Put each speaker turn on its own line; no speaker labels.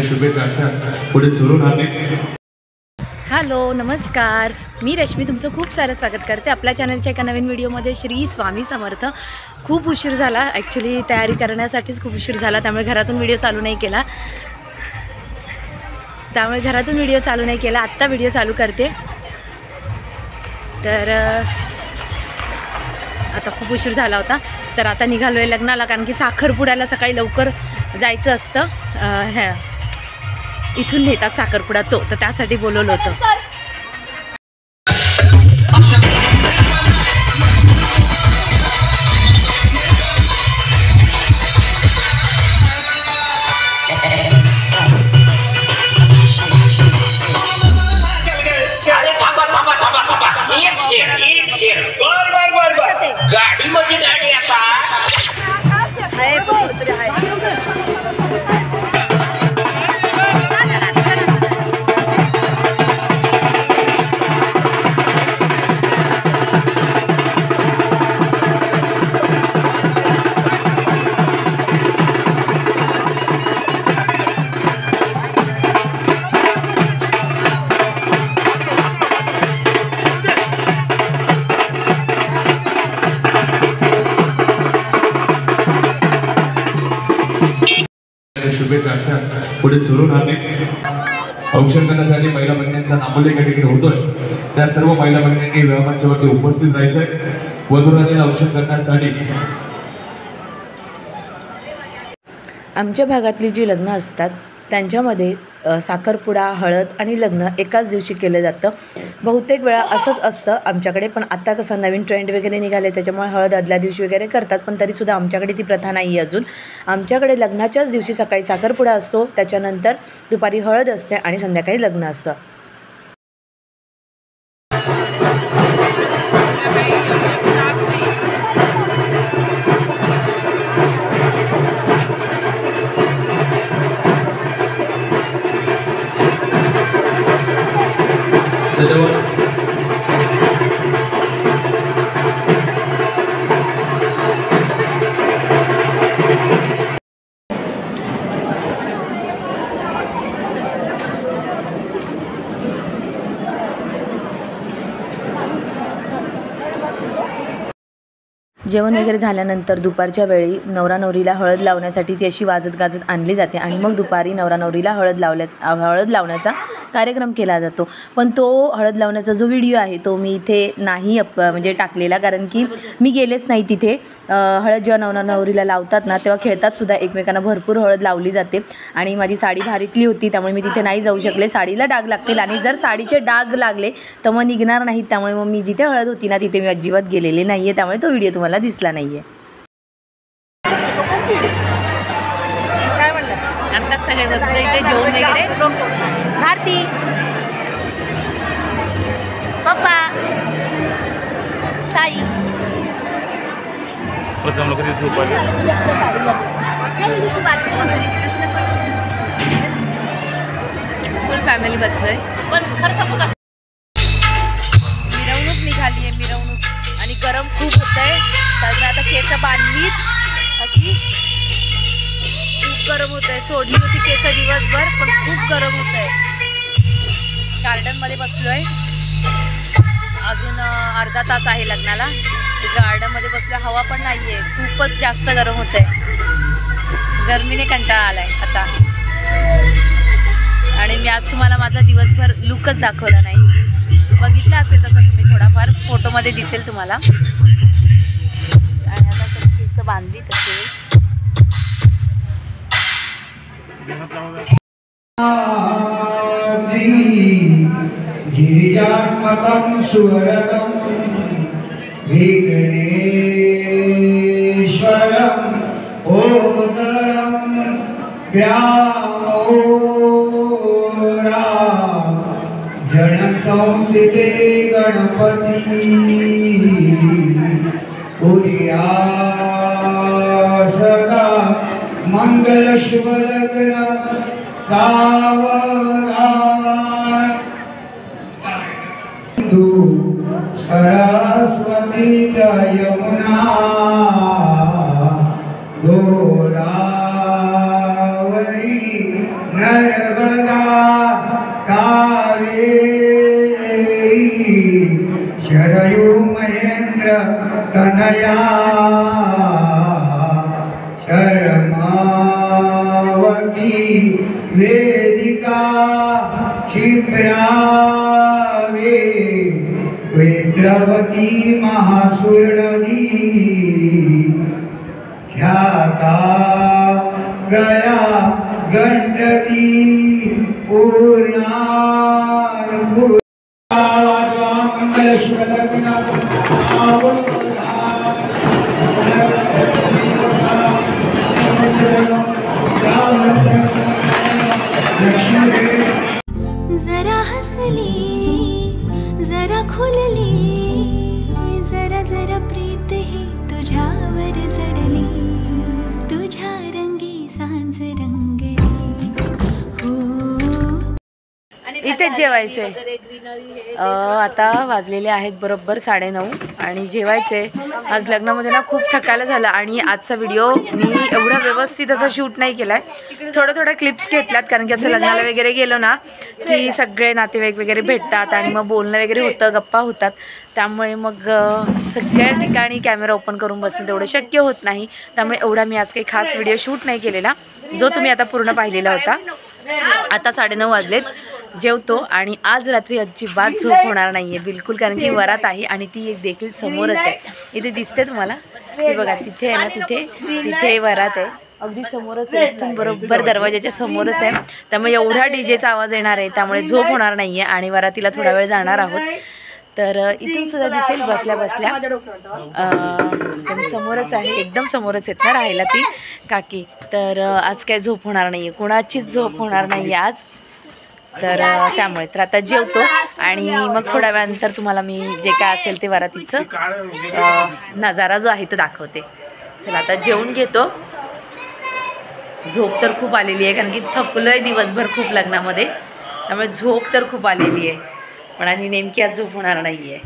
शुभेच्छा अशा पुढे सुरू राहतील।
हॅलो नमस्कार, मी रश्मी तुमचं खूप सारं स्वागत करते आपल्या चॅनलच्या एका नवीन व्हिडिओमध्ये। श्री स्वामी समर्थ। खूप उशीर झाला, ॲक्च्युली तयारी करण्यासाठीच खूप उशीर झाला, त्यामुळे घरातून व्हिडिओ चालू नाही केला आत्ता व्हिडिओ चालू करते। तर आता खूप उशीर झाला होता, तर आता निघालो आहे लग्नाला, कारण की साखरपुड्याला सकाळी लवकर जायचं असतं। इथून नेतात साखरपुडा तो, तर त्यासाठी बोलवलं होतं।
गाडी मध्ये गाडी आता
शुभेच्छा अशा पुढे सुरू राहतील। औक्षण करण्यासाठी महिला भगिनींचा नामोल्लेख या ठिकाणी होतोय, त्या सर्व महिला भगिनींनी विवाहांच्यावरती उपस्थित राहायचंय। वधूराणीला औक्षण करण्यासाठी
आमच्या भागातली जी लग्न असतात त्यांच्यामध्ये साखरपुडा, हळद आणि लग्न एकाच दिवशी केलं जातं। बहुतेक वेळा असंच असतं आमच्याकडे, पण आता कसं नवीन ट्रेंड वगैरे निघाले त्याच्यामुळे हळद आदल्या दिवशी वगैरे करतात, पण तरीसुद्धा आमच्याकडे ती प्रथा नाही आहे अजून। आमच्याकडे लग्नाच्याच दिवशी सकाळी साखरपुडा असतो, त्याच्यानंतर दुपारी हळद असते आणि संध्याकाळी लग्न असतं। जेवण वगैरे झाल्यानंतर दुपारच्या वेळी नवरा नवरीला हळद लावण्यासाठी ती अशी वाजत गाजत आणली जाते आणि मग दुपारी नवरा नवरीला हळद लावण्याचा कार्यक्रम केला जातो। पण तो हळद लावण्याचा जो व्हिडिओ आहे तो मी इथे नाही म्हणजे टाकलेला, कारण की मी गेलेच नाही तिथे। हळद जेव्हा नवरा नवरीला लावतात ना तेव्हा खेळतात सुद्धा एकमेकांना, भरपूर हळद लावली जाते आणि माझी साडी भारीतली होती त्यामुळे मी तिथे नाही जाऊ शकले। साडीला डाग लागतील आणि जर साडीचे डाग लागले तर मग निघणार नाहीत, त्यामुळे मग मी जिथे हळद होती ना तिथे मी अजिबात गेलेले नाही आहे, त्यामुळे तो व्हिडिओ तुम्हाला दिसला नाहीये। काय म्हणलं आता सगळे बसले इथे जेवण वगैरे। भारती, पप्पा, ताई, फुल फॅमिली बसलोय, पण मिरवणूक निघाली आहे, मिरवणूक, आणि गरम खूप होत आहे, तर आता केस बांधलीत अशी, खूप गरम होत आहे। सोडली होती केस दिवसभर, पण खूप गरम होत आहे। गार्डनमध्ये बसलो आहे, अजून अर्धा तास आहे लग्नाला। गार्डनमध्ये बसलो, हवा पण नाही आहे, खूपच जास्त गरम होत आहे, गरमीने कंटाळा आला आहे आता। आणि मी आज तुम्हाला माझा दिवसभर लुकच दाखवला नाही, बघितलं असेल तसं तुम्ही थोडाफार फोटोमध्ये दिसेल तुम्हाला। आणि आता केस बांधली तसे
गिरिजात्मकं सुवरतं विघ्नेश्वरं ओदरं ग्रामोरा जनसंस्थिते गणपती कुर्या सदा मंगल शुभलग्न सावधान सरस्वती यमुना गोदावरी नर्मदा तनया शर्मावती वेदिका क्षिप्रावे वेद्रवती महासुरनदी ख्याता गया गंडकी पूर्णानुभूत मंगल शुभलग्ना
जरा हसली जरा खुलली जरा जरा प्रीत ही तुझ्यावर जडली तुझ्या रंगी सांज रंगली हो
इथेच जेवायचे. आता वाजलेले आहेत बरोबर 9:30 आणि जेवायचे. आज लग्नामध्ये ना खूप थकायला झालं आणि आजचा व्हिडिओ मी एवढा व्यवस्थित असं शूट नाही केला आहे. थोडं क्लिप्स घेतल्यात कारण की असं लग्नाला वगैरे गेलो ना की सगळे नातेवाईक वगैरे भेटतात आणि मग बोलणं वगैरे होतं, गप्पा होतात. त्यामुळे मग सगळ्या ठिकाणी कॅमेरा ओपन करून बसणं तेवढं शक्य होत नाही. त्यामुळे एवढा मी आज काही खास व्हिडिओ शूट नाही केलेला, जो तुम्ही आता पूर्ण पाहिलेला होता. आता 9:30 वाजलेत. जेवतो आणि आज रात्री अजिबात झोप होणार नाही आहे बिलकुल, कारण की वरात आहे आणि ती एक देखील समोरच आहे. इथे दिसते तुम्हाला, हे बघा तिथे आहे ना, तिथे वरात आहे अगदी समोरच आहे. इथून बरोबर दरवाजाच्या समोरच आहे. त्यामुळे एवढा डीजेचा आवाज येणार आहे, त्यामुळे झोप होणार नाही आहे आणि वरातीला थोडा वेळ जाणार आहोत. तर इथून सुद्धा दिसेल बसल्या समोरच आहे, एकदम समोरच आहेत ना राहायला ती काकी. तर आज काय झोप होणार नाही आहे, कोणाचीच झोप होणार नाही आहे आज. तर त्यामुळे तर आता जेवतो आणि मग थोड्या वेळानंतर तुम्हाला मी जे काय असेल ते वरातीचं नजारा जो आहे तो दाखवते. चला आता जेवून घेतो. झोप तर खूप आलेली आहे कारण की थकलोय दिवसभर खूप लग्नामध्ये, त्यामुळे झोप तर खूप आलेली आहे पण आणि नेमकी आज झोप होणार नाही आहे.